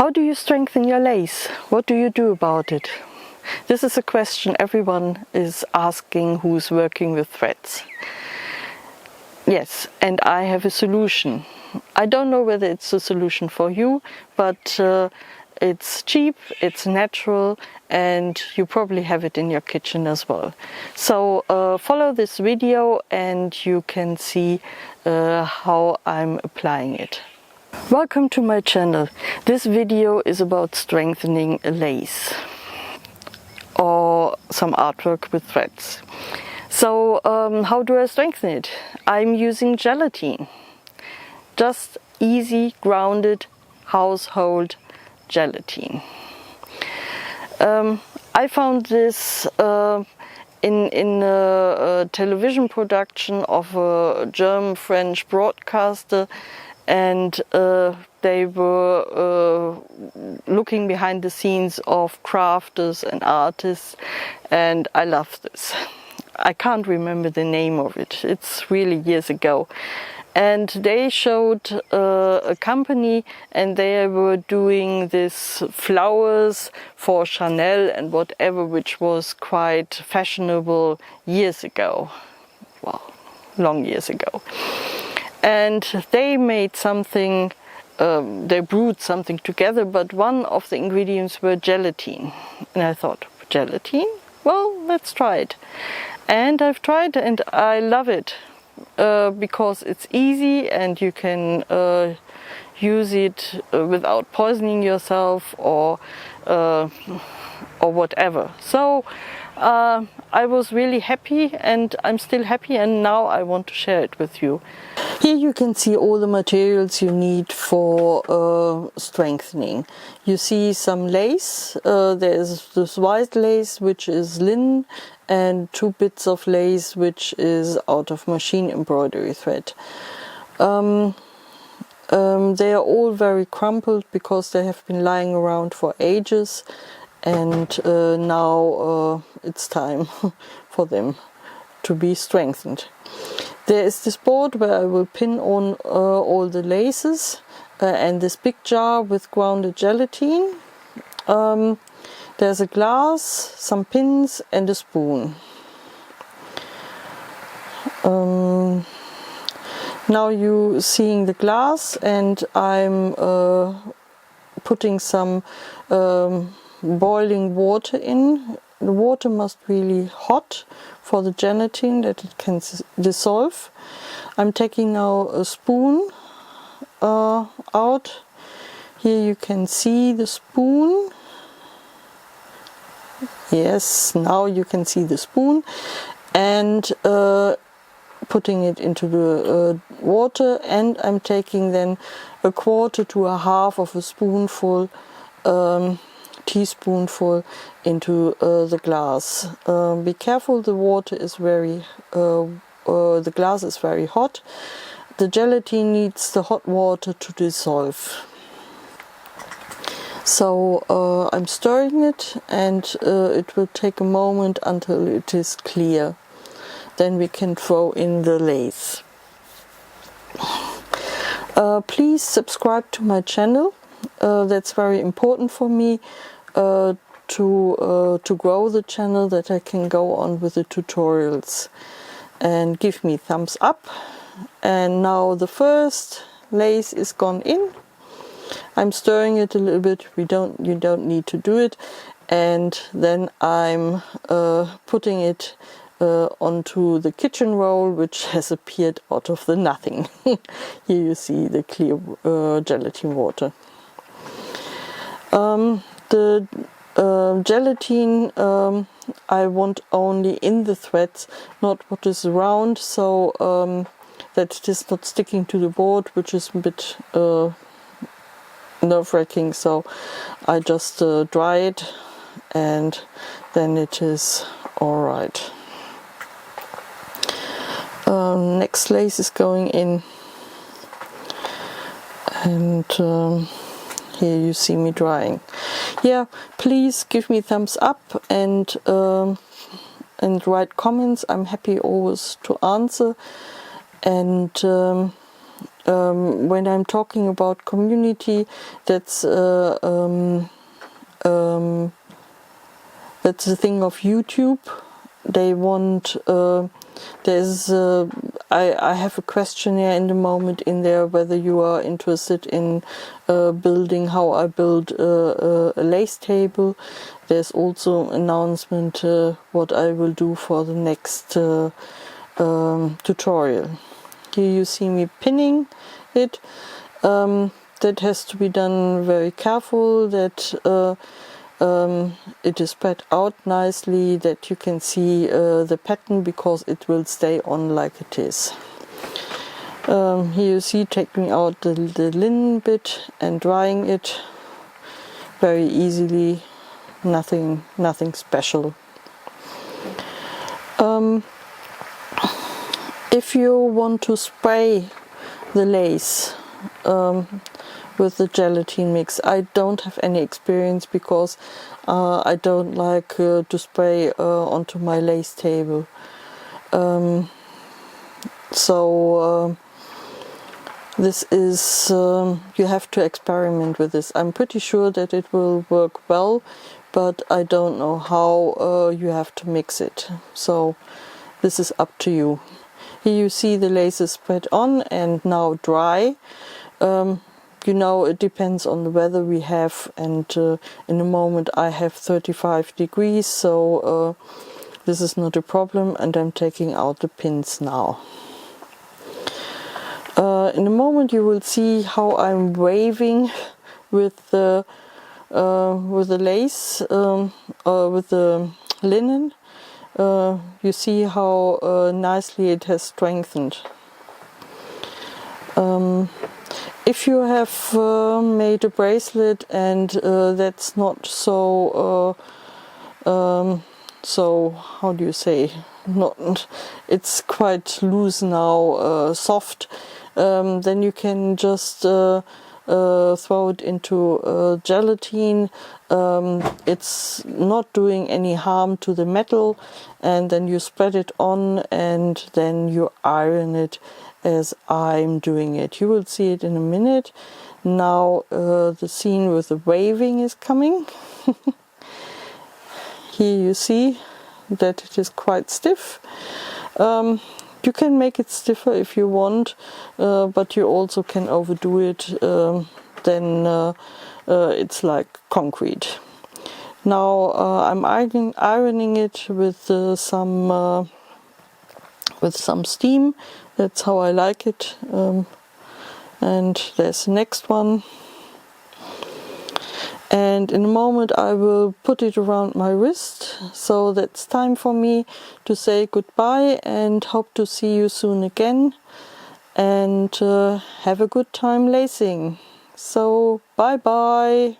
How do you strengthen your lace? What do you do about it? This is a question everyone is asking who's working with threads. Yes, and I have a solution. I don't know whether it's a solution for you, but it's cheap, it's natural, and you probably have it in your kitchen as well. So follow this video and you can see how I'm applying it. Welcome to my channel. This video is about strengthening a lace or some artwork with threads. So how do I strengthen it? I'm using gelatine. Just easy, grounded, household gelatine. I found this in a television production of a German-French broadcaster, and they were looking behind the scenes of crafters and artists, and I love this. I can't remember the name of it, it's really years ago. And they showed a company, and they were doing this flowers for Chanel and whatever, which was quite fashionable years ago. Well, long years ago. And they made something, they brewed something together, but one of the ingredients were gelatine. And I thought, gelatine? Well, let's try it. And I've tried and I love it because it's easy and you can use it without poisoning yourself or whatever. So I was really happy, and I'm still happy, and now I want to share it with you. Here you can see all the materials you need for strengthening. You see some lace. There's this white lace, which is linen, and 2 bits of lace, which is out of machine embroidery thread. They are all very crumpled because they have been lying around for ages, and now it's time for them to be strengthened. There is this board where I will pin on all the laces, and this big jar with grounded gelatine. There's a glass, some pins and a spoon. Now you're seeing the glass, and I'm putting some boiling water in. The water must be really hot for the gelatine that it can dissolve. I'm taking now a spoon out. Here you can see the spoon. Yes, now you can see the spoon, and putting it into the water, and I'm taking then 1/4 to 1/2 of a spoonful, teaspoonful into the glass. Be careful, the water is very, the glass is very hot. The gelatine needs the hot water to dissolve. So I'm stirring it, and it will take a moment until it is clear. Then we can throw in the lace. Please subscribe to my channel. That's very important for me to grow the channel, that I can go on with the tutorials. And give me thumbs up. And now the first lace is gone in. I'm stirring it a little bit. You don't need to do it. And then I'm putting it onto the kitchen roll, which has appeared out of the nothing. Here you see the clear gelatine water. The gelatine I want only in the threads, not what is around, so that it is not sticking to the board, which is a bit nerve-wracking. So I just dry it, and then it is alright. Next lace is going in, and here you see me drying. Yeah, please give me thumbs up and write comments. I'm happy always to answer, and when I'm talking about community, that's the thing of YouTube. They want I have a questionnaire in the moment in there whether you are interested in building how I build a lace table. There's also an announcement what I will do for the next tutorial. Here you see me pinning it. That has to be done very careful, that it is spread out nicely, that you can see the pattern, because it will stay on like it is. Here you see taking out the linen bit and drying it very easily, nothing special. If you want to spray the lace with the gelatine mix, I don't have any experience, because I don't like to spray onto my lace table. This is, you have to experiment with this. I'm pretty sure that it will work well, but I don't know how you have to mix it. So this is up to you. Here you see the lace is spread on and now dry. You know, it depends on the weather we have, and in the moment I have 35 degrees, so this is not a problem, and I'm taking out the pins now. In a moment you will see how I'm waving with the lace, with the linen. You see how nicely it has strengthened. If you have made a bracelet and that's not so how do you say, it's quite loose now, soft, then you can just throw it into gelatine. It's not doing any harm to the metal, and then you spread it on and then you iron it as I'm doing it. You will see it in a minute. Now the scene with the waving is coming. Here you see that it is quite stiff. You can make it stiffer if you want, but you also can overdo it, then it's like concrete. Now I'm ironing it with some steam. That's how I like it. And there's the next one. And in a moment I will put it around my wrist. So that's time for me to say goodbye and hope to see you soon again. And have a good time lacing. So bye bye.